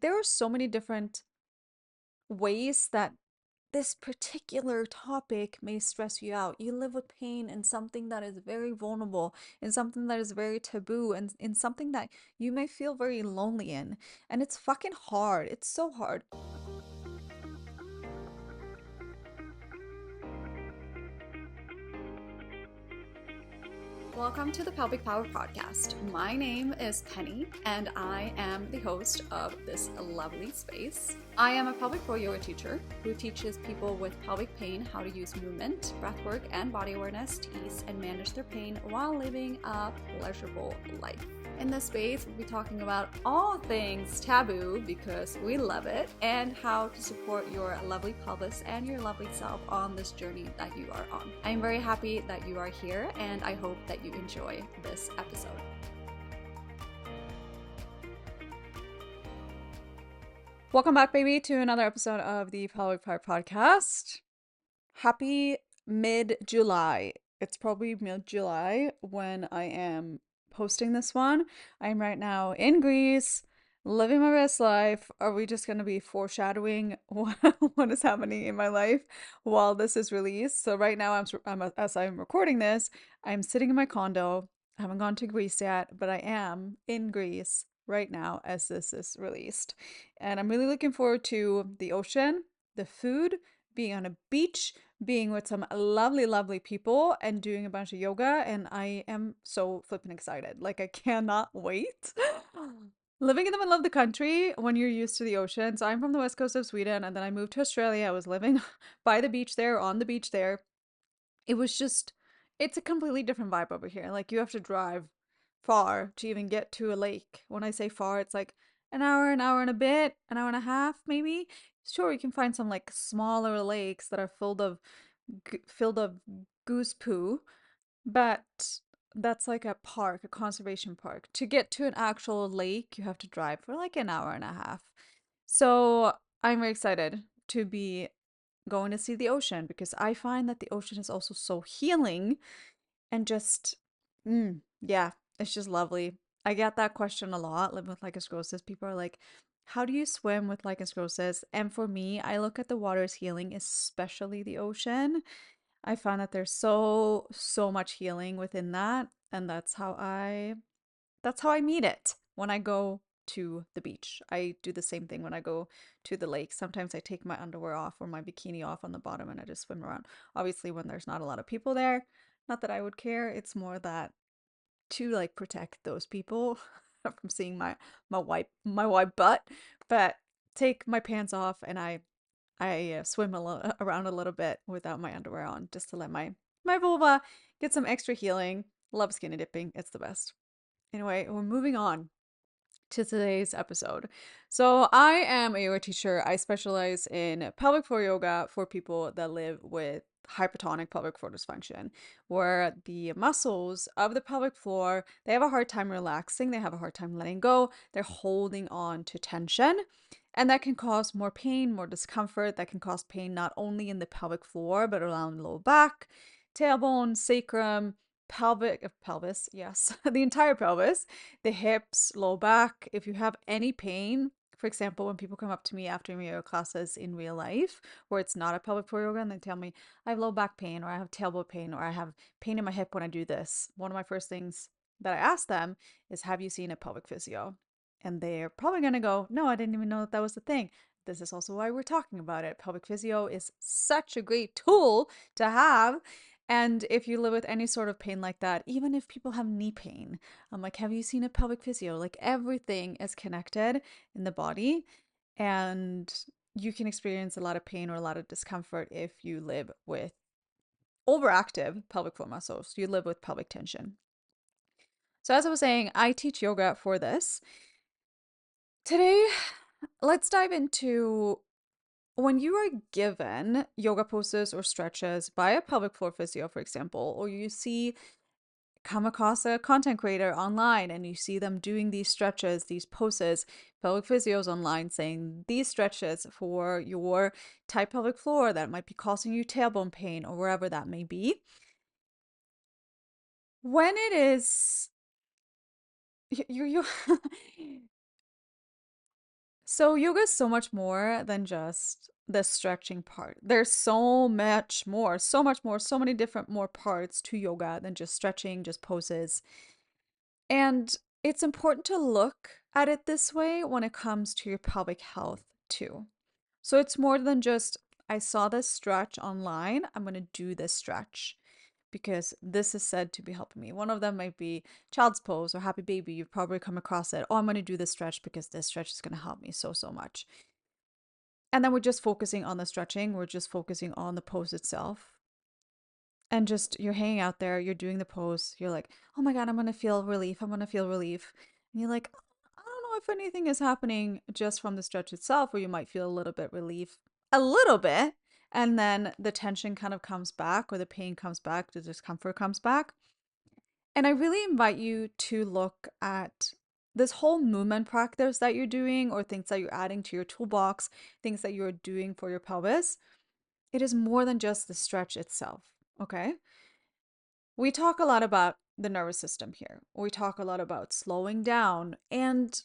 there are so many different ways that this particular topic may stress you out. You live with pain in something that is very vulnerable, in something that is very taboo, and in something that you may feel very lonely in. And it's fucking hard. It's so hard. Welcome to the Pelvic Power Podcast. My name is Penny, and I am the host of this lovely space. I am a pelvic floor yoga teacher who teaches people with pelvic pain how to use movement, breathwork, and body awareness to ease and manage their pain while living a pleasurable life. In this space, we'll be talking about all things taboo because we love it, and how to support your lovely pelvis and your lovely self on this journey that you are on. I'm very happy that you are here, and I hope that you enjoy this episode. Welcome back, baby, to another episode of the Pelvic Power Podcast. Happy mid-July. It's probably mid-July when I am posting this one. I'm right now in Greece, living my best life. Are we just going to be foreshadowing what is happening in my life while this is released? So right now, as I'm recording this, I'm sitting in my condo. I haven't gone to Greece yet, but I am in Greece right now as this is released. And I'm really looking forward to the ocean, the food, being on a beach, being with some lovely, lovely people, and doing a bunch of yoga. And I am so flippin' excited. Like, I cannot wait. Living in the middle of the country when you're used to the ocean. So I'm from the west coast of Sweden, and then I moved to Australia. I was living by the beach there, on the beach there. It was just, it's a completely different vibe over here. Like, you have to drive far to even get to a lake. When I say far, it's like an hour and a bit, an hour and a half, maybe. Sure, you can find some like smaller lakes that are filled of goose poo, but that's like a park, a conservation park. To get to an actual lake, you have to drive for like an hour and a half. So I'm very excited to be going to see the ocean because I find that the ocean is also so healing and just, yeah, it's just lovely. I get that question a lot, living with lichen sclerosis. People are like, how do you swim with lichen sclerosis? And for me, I look at the water as healing, especially the ocean. I find that there's so much healing within that, and that's how I meet it when I go to the beach. I do the same thing when I go to the lake. Sometimes I take my underwear off or my bikini off on the bottom and I just swim around. Obviously, when there's not a lot of people there, not that I would care. It's more that to like protect those people from seeing my white butt, but take my pants off and I swim around a little bit without my underwear on just to let my vulva get some extra healing. Love skinny dipping. It's the best. Anyway, we're moving on to today's episode. So, I am a yoga teacher. I specialize in pelvic floor yoga for people that live with hypertonic pelvic floor dysfunction, where the muscles of the pelvic floor, they have a hard time relaxing, they have a hard time letting go, they're holding on to tension. And that can cause more pain, more discomfort. That can cause pain not only in the pelvic floor, but around the low back, tailbone, sacrum, pelvis, yes, the entire pelvis, the hips, low back. If you have any pain, for example, when people come up to me after my yoga classes in real life, where it's not a pelvic floor yoga, and they tell me I have low back pain, or I have tailbone pain, or I have pain in my hip when I do this, one of my first things that I ask them is, have you seen a pelvic physio? And they're probably going to go, no, I didn't even know that was the thing. This is also why we're talking about it. Pelvic physio is such a great tool to have. And if you live with any sort of pain like that, even if people have knee pain, I'm like, have you seen a pelvic physio? Like, everything is connected in the body, and you can experience a lot of pain or a lot of discomfort if you live with overactive pelvic floor muscles. You live with pelvic tension. So, as I was saying, I teach yoga for this. Today, let's dive into when you are given yoga poses or stretches by a pelvic floor physio, for example, or you come across a content creator online and you see them doing these stretches, these poses, pelvic physios online saying these stretches for your tight pelvic floor that might be causing you tailbone pain or wherever that may be. When it is you So yoga is so much more than just the stretching part. There's so much more, so much more, so many different more parts to yoga than just stretching, just poses. And it's important to look at it this way when it comes to your pelvic health too. So it's more than just, I saw this stretch online, I'm going to do this stretch because this is said to be helping me. One of them might be child's pose or happy baby. You've probably come across it. Oh, I'm going to do this stretch because this stretch is going to help me so, so much. And then we're just focusing on the stretching, we're just focusing on the pose itself. And just you're hanging out there, you're doing the pose, you're like, oh my God, I'm gonna feel relief, I'm gonna feel relief. And you're like, I don't know if anything is happening just from the stretch itself, or you might feel a little bit relief, a little bit, and then the tension kind of comes back, or the pain comes back, the discomfort comes back. And I really invite you to look at this whole movement practice that you're doing, or things that you're adding to your toolbox, things that you're doing for your pelvis. It is more than just the stretch itself, okay? We talk a lot about the nervous system here. We talk a lot about slowing down, and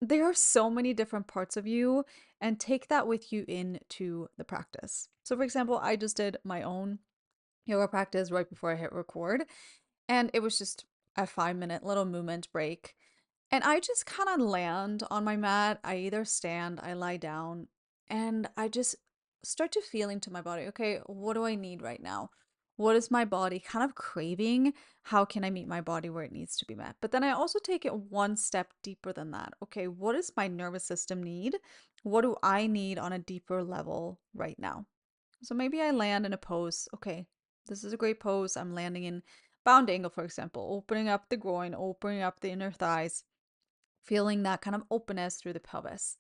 there are so many different parts of you, and take that with you into the practice. So, for example, I just did my own yoga practice right before I hit record, and it was just a 5 minute little movement break. And I just kind of land on my mat. I either stand, I lie down, and I just start to feel into my body. Okay, what do I need right now? What is my body kind of craving? How can I meet my body where it needs to be met? But then I also take it one step deeper than that. Okay, what does my nervous system need? What do I need on a deeper level right now? So maybe I land in a pose. Okay, this is a great pose. I'm landing in bound angle, for example, opening up the groin, opening up the inner thighs, feeling that kind of openness through the pelvis.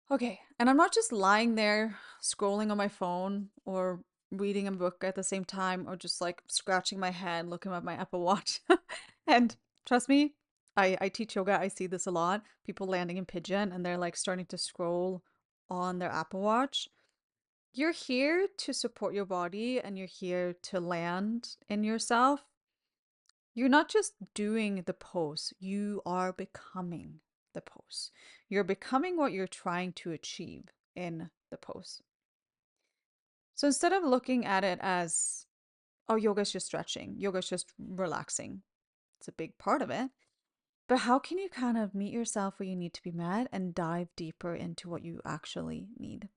Okay, and I'm not just lying there scrolling on my phone or reading a book at the same time or just like scratching my head, looking at my Apple Watch. And trust me, I teach yoga. I see this a lot. People landing in pigeon and they're like starting to scroll on their Apple Watch. You're here to support your body and you're here to land in yourself. You're not just doing the pose, you are becoming the pose. You're becoming what you're trying to achieve in the pose. So instead of looking at it as, oh, yoga's just stretching, yoga's just relaxing, it's a big part of it. But how can you kind of meet yourself where you need to be met and dive deeper into what you actually need?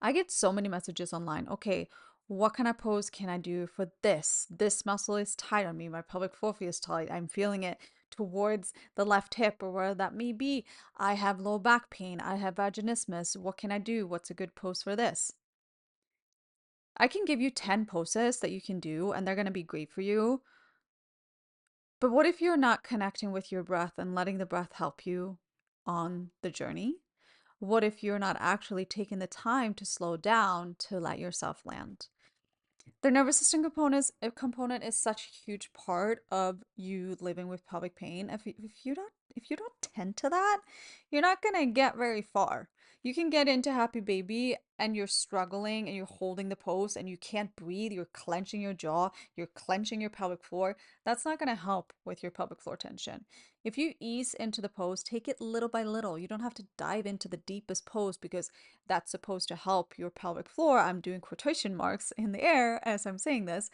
I get so many messages online. Okay, what kind of pose can I do for this? This muscle is tight on me. My pelvic floor feels tight. I'm feeling it towards the left hip or where that may be. I have low back pain. I have vaginismus. What can I do? What's a good pose for this? I can give you 10 poses that you can do, and they're going to be great for you. But what if you're not connecting with your breath and letting the breath help you on the journey? What if you're not actually taking the time to slow down to let yourself land? The nervous system component is such a huge part of you living with pelvic pain. If you don't tend to that, you're not gonna get very far. You can get into happy baby and you're struggling and you're holding the pose and you can't breathe, you're clenching your jaw, you're clenching your pelvic floor. That's not gonna help with your pelvic floor tension. If you ease into the pose, take it little by little. You don't have to dive into the deepest pose because that's supposed to help your pelvic floor. I'm doing quotation marks in the air as I'm saying this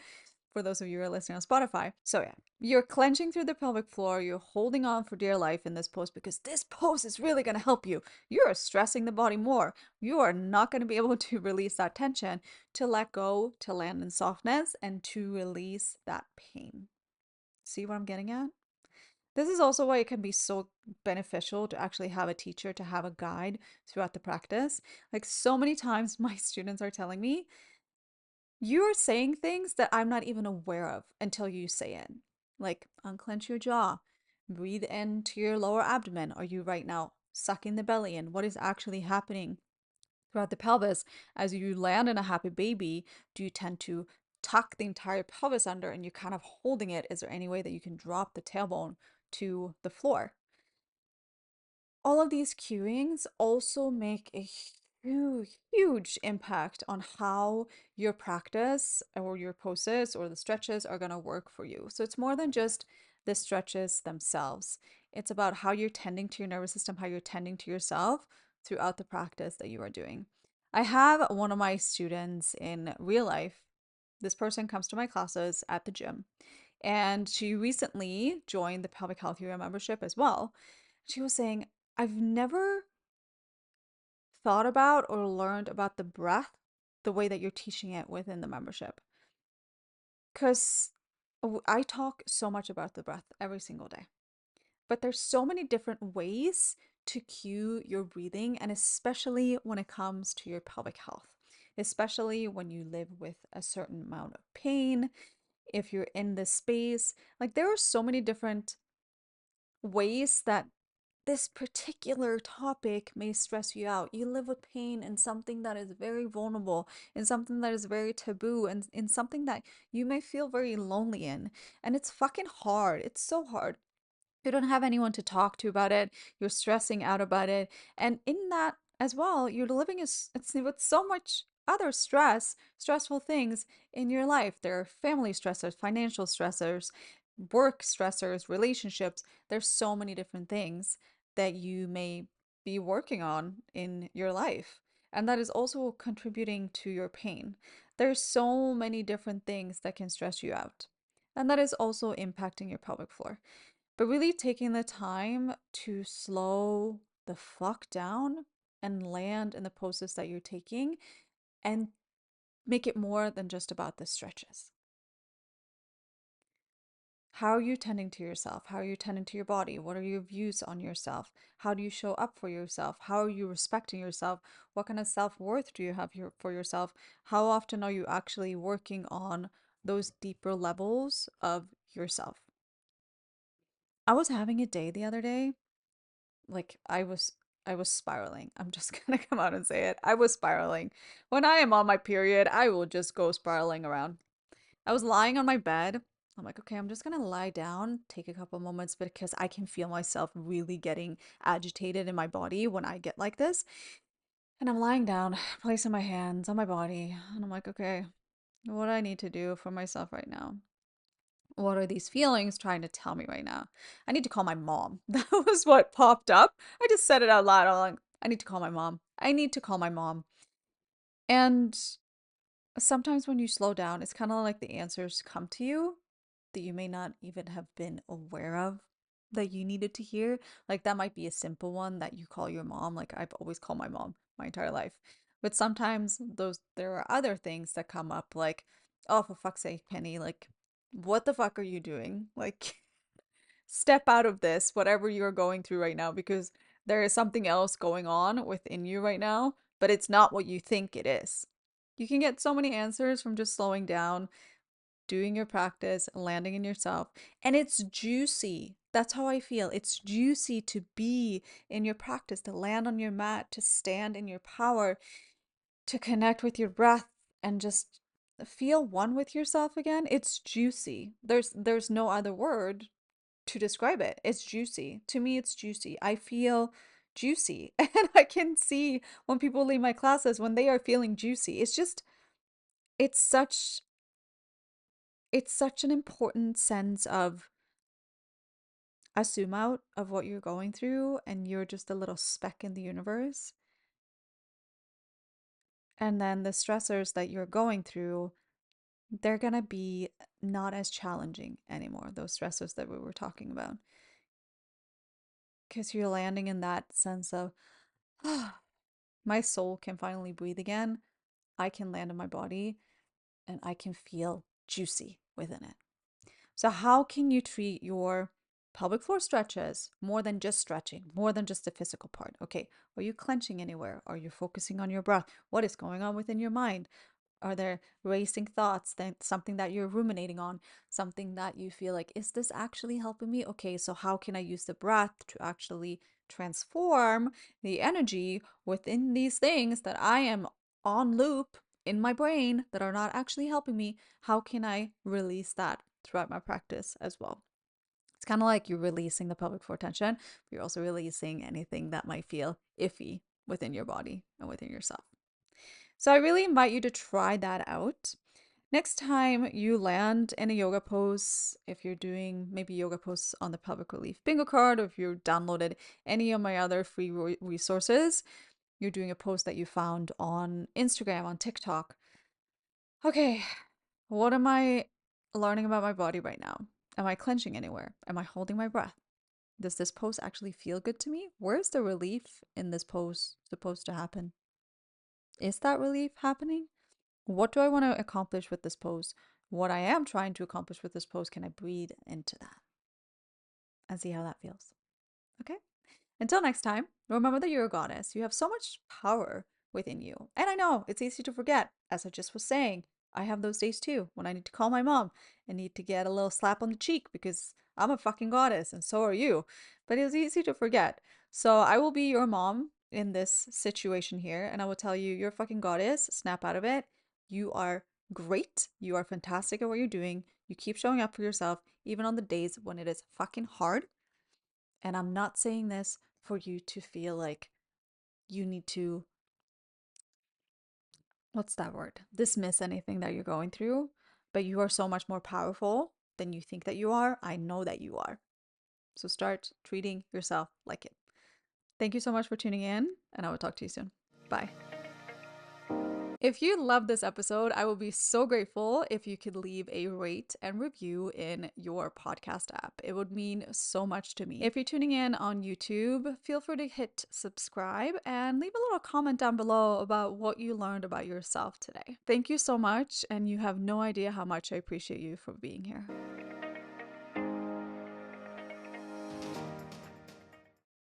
for those of you who are listening on Spotify. So, yeah, you're clenching through the pelvic floor. You're holding on for dear life in this pose because this pose is really going to help you. You are stressing the body more. You are not going to be able to release that tension, to let go, to land in softness, and to release that pain. See what I'm getting at? This is also why it can be so beneficial to actually have a teacher, to have a guide throughout the practice. Like so many times, my students are telling me, you're saying things that I'm not even aware of until you say it. Like, unclench your jaw, breathe into your lower abdomen. Are you right now sucking the belly in? What is actually happening throughout the pelvis? As you land in a happy baby, do you tend to tuck the entire pelvis under and you're kind of holding it? Is there any way that you can drop the tailbone to the floor? All of these cueings also make a huge impact on how your practice or your poses or the stretches are going to work for you. So it's more than just the stretches themselves. It's about how you're tending to your nervous system, how you're tending to yourself throughout the practice that you are doing. I have one of my students in real life. This person comes to my classes at the gym, and she recently joined the Pelvic Health Yoga membership as well. She was saying, I've never thought about or learned about the breath the way that you're teaching it within the membership. Because I talk so much about the breath every single day, but there's so many different ways to cue your breathing, and especially when it comes to your pelvic health, especially when you live with a certain amount of pain, if you're in this space. Like, there are so many different ways that this particular topic may stress you out. You live with pain in something that is very vulnerable, in something that is very taboo, and in something that you may feel very lonely in. And it's fucking hard. It's so hard. You don't have anyone to talk to about it. You're stressing out about it. And in that as well, you're living it's with so much other stressful things in your life. There are family stressors, financial stressors, work stressors, relationships. There's so many different things that you may be working on in your life. And that is also contributing to your pain. There's so many different things that can stress you out. And that is also impacting your pelvic floor. But really taking the time to slow the fuck down and land in the poses that you're taking and make it more than just about the stretches. How are you tending to yourself? How are you tending to your body? What are your views on yourself? How do you show up for yourself? How are you respecting yourself? What kind of self-worth do you have for yourself? How often are you actually working on those deeper levels of yourself? I was having a day the other day, like I was spiraling. I'm just gonna come out and say it. I was spiraling. When I am on my period, I will just go spiraling around. I was lying on my bed. I'm like, okay, I'm just gonna lie down, take a couple moments because I can feel myself really getting agitated in my body when I get like this. And I'm lying down, placing my hands on my body, and I'm like, okay, what do I need to do for myself right now? What are these feelings trying to tell me right now? I need to call my mom. That was what popped up. I just said it out loud. I'm like, I need to call my mom. I need to call my mom. And sometimes when you slow down, it's kind of like the answers come to you that you may not even have been aware of that you needed to hear. Like, that might be a simple one that you call your mom. Like, I've always called my mom my entire life. But sometimes there are other things that come up, like, oh, for fuck's sake, Penny, like, what the fuck are you doing? Like, step out of this, whatever you're going through right now, because there is something else going on within you right now, but it's not what you think it is. You can get so many answers from just slowing down, doing your practice, landing in yourself, and it's juicy. That's how I feel. It's juicy to be in your practice, to land on your mat, to stand in your power, to connect with your breath and just feel one with yourself again. It's juicy. There's no other word to describe it. It's juicy. To me, it's juicy. I feel juicy. And I can see when people leave my classes when they are feeling juicy. It's such it's such an important sense of a zoom out of what you're going through, and you're just a little speck in the universe. And then the stressors that you're going through, they're gonna be not as challenging anymore, those stressors that we were talking about. Because you're landing in that sense of, oh, my soul can finally breathe again. I can land in my body and I can feel juicy within it. So, how can you treat your pelvic floor stretches more than just stretching, more than just the physical part? Okay, are you clenching anywhere? Are you focusing on your breath? What is going on within your mind? Are there racing thoughts, that something that you're ruminating on, something that you feel like, is this actually helping me? Okay, so how can I use the breath to actually transform the energy within these things that I am on loop in my brain that are not actually helping me? How can I release that throughout my practice as well? It's kind of like you're releasing the pelvic floor tension, but you're also releasing anything that might feel iffy within your body and within yourself. So I really invite you to try that out. Next time you land in a yoga pose, if you're doing maybe yoga poses on the pelvic relief bingo card, or if you downloaded any of my other free resources, you're doing a post that you found on Instagram, on TikTok. Okay, what am I learning about my body right now? Am I clenching anywhere? Am I holding my breath? Does this pose actually feel good to me? Where's the relief in this pose supposed to happen? Is that relief happening? What do I want to accomplish with this pose? What I am trying to accomplish with this pose, can I breathe into that and see how that feels? Okay. Until next time, remember that you're a goddess. You have so much power within you. And I know it's easy to forget. As I just was saying, I have those days too when I need to call my mom and need to get a little slap on the cheek because I'm a fucking goddess and so are you. But it's easy to forget. So I will be your mom in this situation here and I will tell you, you're a fucking goddess. Snap out of it. You are great. You are fantastic at what you're doing. You keep showing up for yourself, even on the days when it is fucking hard. And I'm not saying this for you to feel like you need to, what's that word? Dismiss anything that you're going through, but you are so much more powerful than you think that you are. I know that you are. So start treating yourself like it. Thank you so much for tuning in, and I will talk to you soon. Bye. If you love this episode, I will be so grateful if you could leave a rate and review in your podcast app. It would mean so much to me. If you're tuning in on YouTube, feel free to hit subscribe and leave a little comment down below about what you learned about yourself today. Thank you so much, and you have no idea how much I appreciate you for being here.